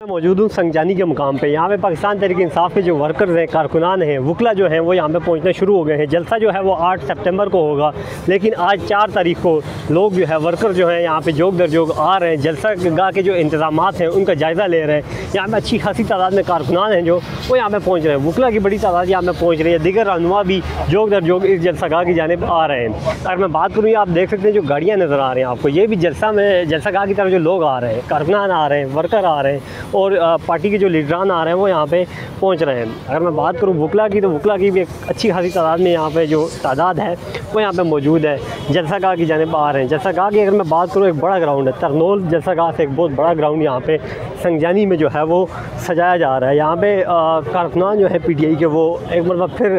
मौजूद हूँ संजानी के मुकाम पे। यहाँ पे पाकिस्तान तहरीक इंसाफ के जो वर्कर्स हैं, कारकुनान हैं, वकला जो हैं वो यहाँ पे पहुँचने शुरू हो गए हैं। जलसा जो है वो 8 सितंबर को होगा, लेकिन आज 4 तारीख को लोग जो है वर्कर जो हैं यहाँ पे जोग दर जोग आ रहे हैं। जलसा गाह के जो इंतज़ामात हैं उनका जायज़ा ले रहे हैं। यहाँ पर अच्छी खासी तादाद में कारकुनान हैं जो वो यहाँ पर पहुँच रहे हैं। वकला की बड़ी तादाद यहाँ पर पहुँच रही है। दीगर रहनुमा भी जोग दर जोग इस जलसा गाह की जानिब आ रहे हैं। अगर मैं बात करूँ, आप देख सकते हैं जो गाड़ियाँ नज़र आ रही हैं आपको, ये भी जलसा गाह की तरफ जो लोग आ रहे हैं, कारकुनान आ रहे हैं, वर्कर आ रहे हैं और पार्टी के जो लीडरान आ रहे हैं वो यहाँ पे पहुँच रहे हैं। अगर मैं बात करूँ वकला की, तो वकला की भी एक अच्छी खासी तादाद में यहाँ पे जो तादाद है वो यहाँ पे मौजूद है। जलसा गाह की जानिब आ रहे हैं। जलसा गाह की अगर मैं बात करूँ, एक बड़ा ग्राउंड है तरनोल जलसा गाह से एक बहुत बड़ा ग्राउंड यहाँ पे संजानी में जो है वो सजाया जा रहा है। यहाँ पे कारकुनान जो है PTI के वो एक मरतबा फिर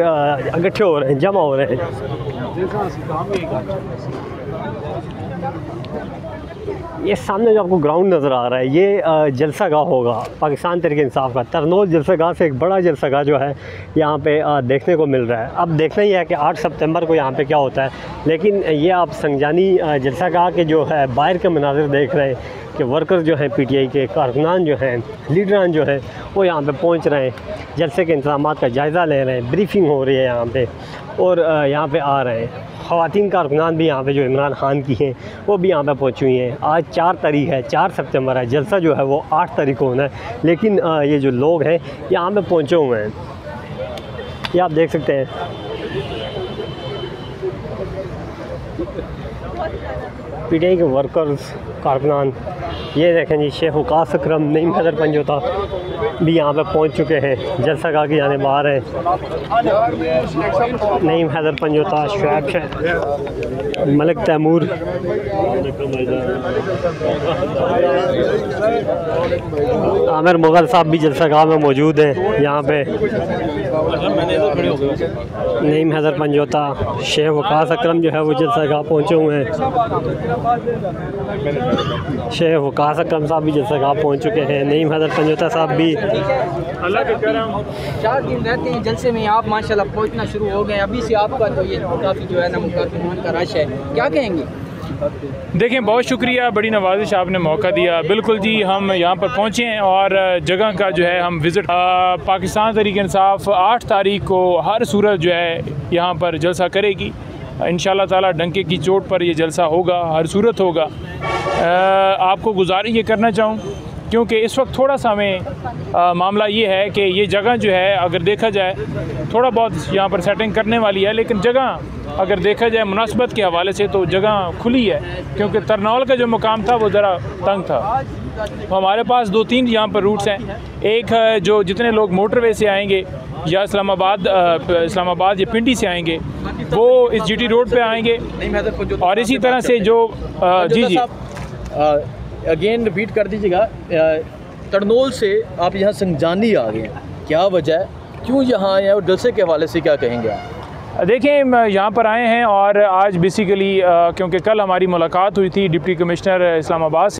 इकट्ठे हो रहे हैं, जमा हो रहे हैं। ये सामने जो आपको ग्राउंड नज़र आ रहा है ये जलसा गाह होगा पाकिस्तान तहरीक इंसाफ का। तरनोल जलसा गाह से एक बड़ा जलसा गाह जो है यहाँ पे देखने को मिल रहा है। अब देखना ही है कि 8 सितंबर को यहाँ पे क्या होता है। लेकिन ये आप संजानी जलसा गाह के जो है बाहर के मनाज़िर देख रहे हैं कि वर्कर जो हैं PTI के, कारकुनान जो हैं, लीडरान जो हैं वो यहाँ पे पहुँच रहे हैं, जलसे के इंतज़ामात का जायज़ा ले रहे हैं, ब्रीफिंग हो रही है यहाँ पे और यहाँ पे आ रहे हैं। ख़वातीन कारकुनान भी यहाँ पे जो इमरान खान की हैं वो भी यहाँ पे पहुँची हुई हैं। आज 4 तारीख है, 4 सितंबर है। जलसा जो है वो 8 तारीख को होना है, लेकिन ये जो लोग हैं यहाँ पे पहुँचे हुए हैं, ये आप देख सकते हैं। PTI के वर्कर्स, कारकुनान, ये देखें जी, शेख वकास अकरम, नईम हैदर पंजोता भी यहाँ पे पहुँच चुके हैं। जलसा गाह की जानिब आ रहे हैं। नईम हैदर पंजोता, शुएब शाह, मलिक तैमूर, आमिर मुग़ल साहब भी जलसा गाह में मौजूद हैं। यहाँ पे नईम हैदर पंजोता, शेख वकास अकरम जो है वो जलसा गाह पहुँचे हुए हैं। शेख वकास अकरम साहब भी जलसा गाह पहुँच चुके हैं। नईम हैदर पंजोता साहब भी। 4 दिन रहते हैं जलसे में, आप माशाल्लाह पहुँचना शुरू हो गए। अभी से आपका तो ये काफ़ी जो है ना मुकादमान का रश है, क्या कहेंगे? देखें, बहुत शुक्रिया, बड़ी नवाजिश आपने मौका दिया। बिल्कुल जी, हम यहाँ पर पहुँचे हैं और जगह का जो है हम विज़िट पाकिस्तान तहरीक इंसाफ 8 तारीख को हर सूरत जो है यहाँ पर जलसा करेगी। इंशाल्लाह ताला डंके की चोट पर ये जलसा होगा, हर सूरत होगा। आपको गुजारिश ये करना चाहूँ, क्योंकि इस वक्त थोड़ा सा हमें मामला ये है कि ये जगह जो है अगर देखा जाए थोड़ा बहुत यहाँ पर सेटिंग करने वाली है, लेकिन जगह अगर देखा जाए मुनासबत के हवाले से तो जगह खुली है, क्योंकि तरनौल का जो मुकाम था वो ज़रा तंग था। तो हमारे पास 2-3 यहाँ पर रूट्स हैं। एक है जो जितने लोग मोटरवे से आएंगे या इस्लामाबाद या पिंडी से आएंगे वो इस GT रोड पे आएंगे, और इसी तरह से जो जी अगेन रिपीट कर दीजिएगा। तरनोल से आप यहाँ संजानी आ गए, क्या वजह है, क्यों यहाँ आए हैं और जलसे के हवाले से क्या कहेंगे आप? देखें, यहाँ पर आए हैं और आज बेसिकली क्योंकि कल हमारी मुलाकात हुई थी डिप्टी कमिश्नर इस्लामाबाद से।